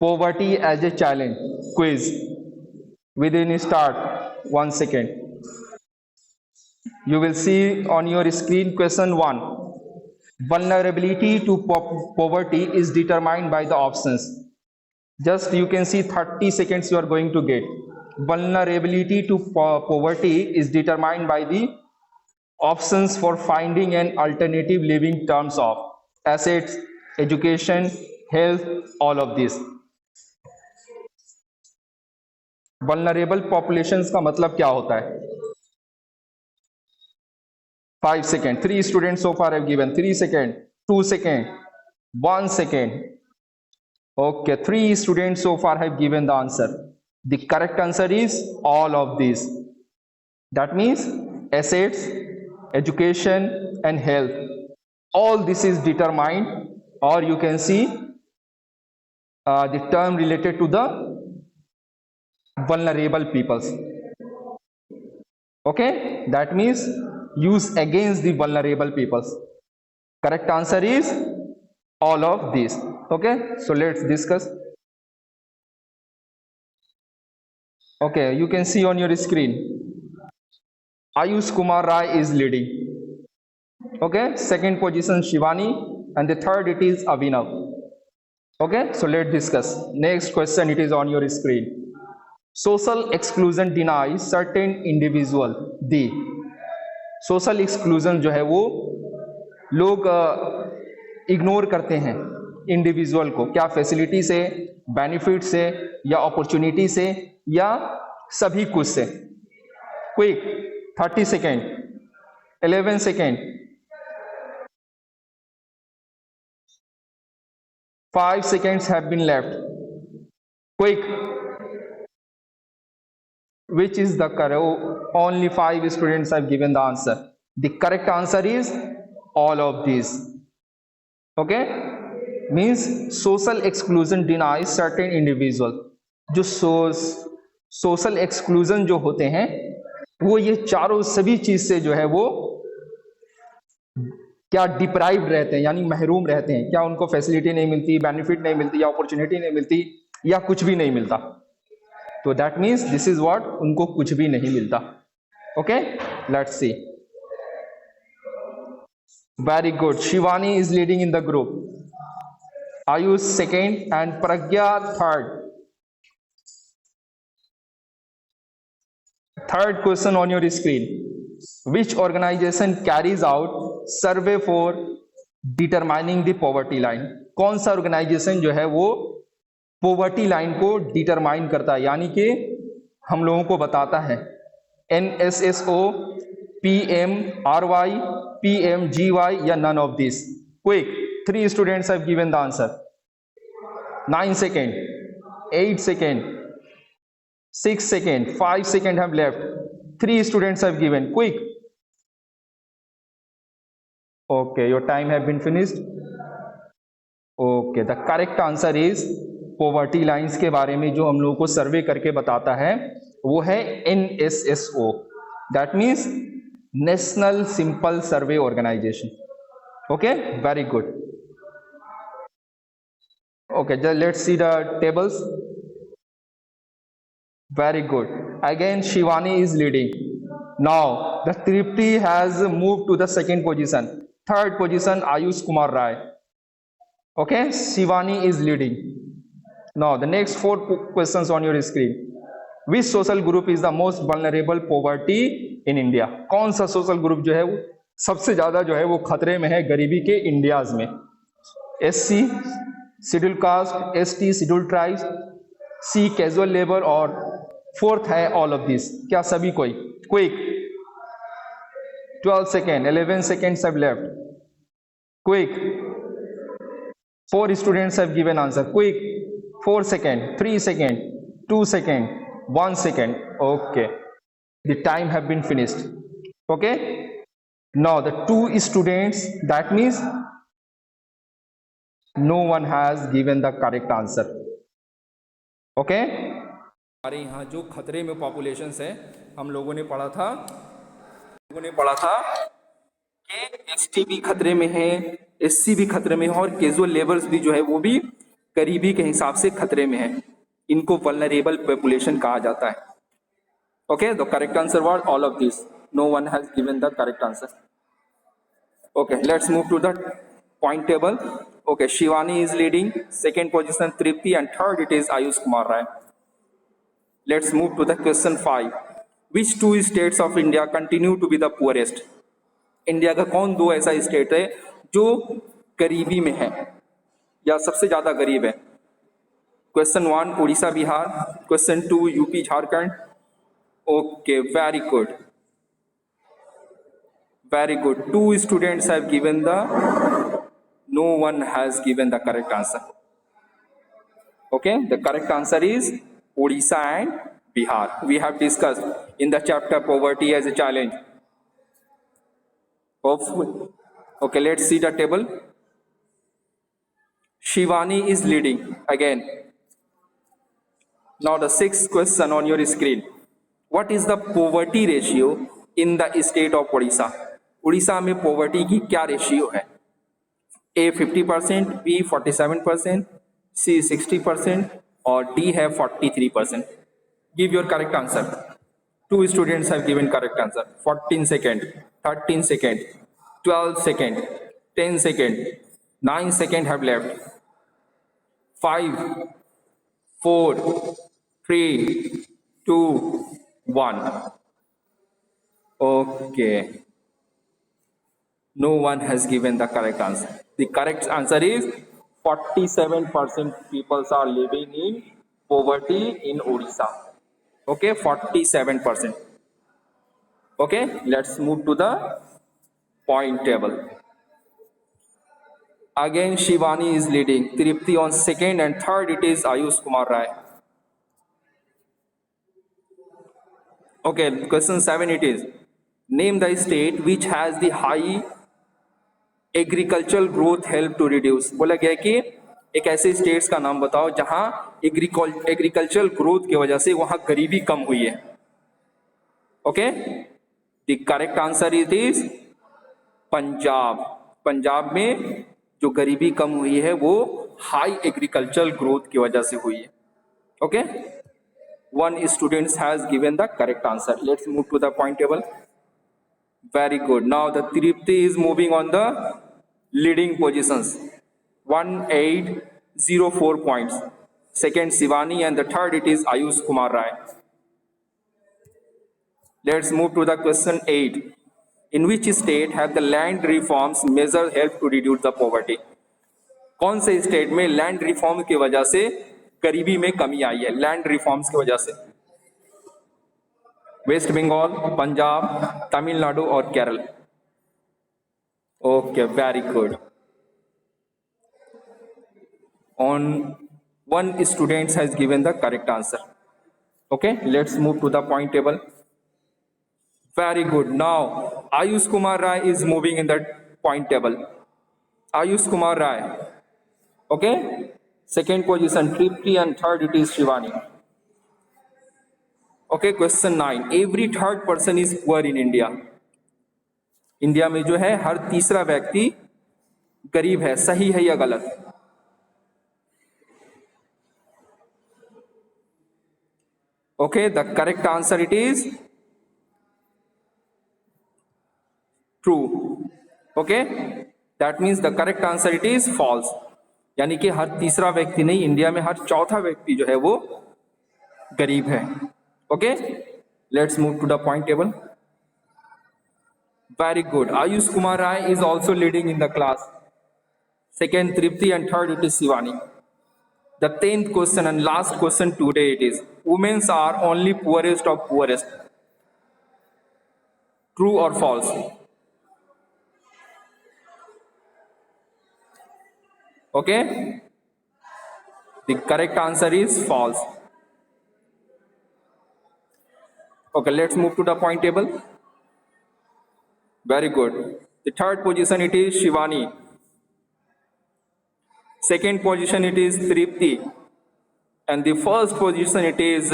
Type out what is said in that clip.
Poverty as a challenge quiz. Within start 1 second. You will see on your screen question 1. Vulnerability to poverty is determined by the options. Just you can see 30 seconds you are going to get. Vulnerability to poverty is determined by the options for finding an alternative living terms of assets, education, health, all of this. Vulnerable populations का मतलब क्या होता है? 5 seconds. 3 students so far have given. 3 seconds, 2 seconds, 1 second. Okay, 3 students so far have given the answer. The correct answer is all of these. That means assets, education, and health. All this is determined, or you can see the term related to the vulnerable peoples. Okay, that means use against the vulnerable peoples. Correct answer is all of these. Okay, so let's discuss. Okay, you can see on your screen Ayush Kumar Rai is leading. Okay, second position Shivani, and the third it is Avinav. Okay, so let's discuss. Next question, it is on your screen. Social exclusion denies certain individual the social exclusion जो है वो लोग ignore करते हैं individual को, क्या facility से, benefit से, या अपॉर्चुनिटी से, या सभी कुछ से. Quick 30 second, 11 second, 5 seconds have been left. Quick. Which is the correct? Only 5 students have given the answer. The correct answer is all of these. Okay, means social exclusion denies certain individual. जो social exclusion जो होते हैं वो ये चारों सभी चीज से जो है वो क्या डिप्राइव्ड रहते हैं, यानी महरूम रहते हैं. क्या उनको फैसिलिटी नहीं मिलती, बेनिफिट नहीं मिलती, या अपॉर्चुनिटी नहीं मिलती, या कुछ भी नहीं मिलता. तो that means this is what, उनको कुछ भी नहीं मिलता. Okay, let's see. Very good. Shivani is leading in the group, Ayush second, and Pragya third. Third question on your screen. Which organisation carries out survey for determining the poverty line? कौन सा organisation जो है वो पॉवर्टी लाइन को determine करता है, यानी कि हम लोगों को बताता है. NSSO, PMRY, PMGY, या none of this? Quick, 3 students have given the answer. 9 seconds, 8 seconds, 6 seconds, 5 seconds have left. 3 students have given. Quick. Okay, your time have been finished. Okay, the correct answer is poverty lines के बारे में जो हम लोगों को सर्वे करके बताता है वो है NSSO. That means national simple survey organisation. Okay, very good. Okay, let's see the tables. Very good. Again Shivani is leading. Now the Tripti has moved to the second position. Third position Ayush Kumar Rai. Okay, Shivani is leading. Now the next 4 questions on your screen. Which social group is the most vulnerable poverty in India? कौन सा social group जो है वो सबसे ज्यादा जो है वो खतरे में है गरीबी के इंडियाज में? SC, schedule caste, ST, schedule tribes, C, casual labour, और फोर्थ है ऑल ऑफ दिस. क्या सभी कोई? Quick. 12 seconds, 11 seconds have left. Quick. 4 students have given answer. Quick. 4 seconds, 3 seconds, 2 seconds, 1 second. Okay, the time have been finished. Okay, now the 2 students, that means no one has given the correct answer. Okay, हमारे यहाँ जो खतरे में populations है हम लोगों ने पढ़ा था कि ST भी खतरे में है, SC भी खतरे में है, और कैजुअल लेबर्स भी जो है वो भी गरीबी के हिसाब से खतरे में है, इनको वल्नरेबल पॉपुलेशन कहा जाता है। Okay, the correct answer was all of this, no one has given the correct answer. Okay, let's move to the point table. Okay, Shivani is leading, second position Tripti, and third it is Ayush Kumar Rai. Let's move to the question 5। Which two states of India continue to be the poorest? India का कौन दो ऐसा state है जो गरीबी में है या सबसे ज्यादा गरीब है? Question 1 Orissa Bihar, question 2 UP Jharkhand. Okay, very good, very good. Two students have given the, no one has given the correct answer. Okay, the correct answer is Odisha and Bihar. We have discussed in the chapter poverty as a challenge. Hopefully. Okay, let's see the table. Shivani is leading again. Now the sixth question on your screen. What is the poverty ratio in the state of Odisha? Orissa में poverty की क्या ratio है? A 50%, B 47%, C 60% और D है 43%. Give your correct answer. Two students have given correct answer. 14 seconds, 13 seconds, 12 seconds, 10 seconds, 9 seconds have left. 5, 4, 3, 2, 1. Okay. No one has given the correct answer. The correct answer is 47% people are living in poverty in Odisha. Okay, 47%. Okay, let's move to the point table. Again, Shivani is leading. Tripti on second, and third it is Ayush Kumar Rai. Okay, question 7 it is. Name the state which has the high agricultural growth help to reduce. बोला गया कि एक ऐसे states का नाम बताओ जहां agricultural growth की वजह से वहां गरीबी कम हुई है। Okay, the correct answer is Punjab. Punjab में जो गरीबी कम हुई है वो हाई एग्रीकल्चरल ग्रोथ की वजह से हुई है। Okay, one student has given the correct answer. Let's move to the point table. Very good. Now the Tripti is moving on the leading positions, 1804 points. Second Shivani, and the third it is Ayush Kumar Rai. Let's move to the question 8. In which state have the land reforms measures help to reduce the poverty? कौन से state में land reform की वजह से गरीबी में कमी आई है? लैंड रिफॉर्म्स की वजह से वेस्ट बंगाल, पंजाब, तमिलनाडु और Kerala. Okay, very good. On one student has given the correct answer. Okay, let's move to the point table. Very good. Now Ayush Kumar Rai is moving in the point table. Ayush Kumar Rai. Okay, second position Tripti, and third it is Shivani. Okay, question 9. Every third person is poor in India. India में जो है हर तीसरा व्यक्ति गरीब है, सही है या गलत? Okay, the correct answer it is true. Okay, that means the correct answer it is false. यानी कि हर तीसरा व्यक्ति नहीं, इंडिया में हर चौथा व्यक्ति जो है वो गरीब है। Okay, let's move to the point table. Very good. Ayush Kumar Rai is also leading in the class. Second Tripti, and third it is Shivani. The 10th question and last question today it is, women are only poorest of poorest. True or false? Okay, the correct answer is false. Okay, let's move to the point table. Very good. The third position it is Shivani. Second position it is Tripti, and the first position it is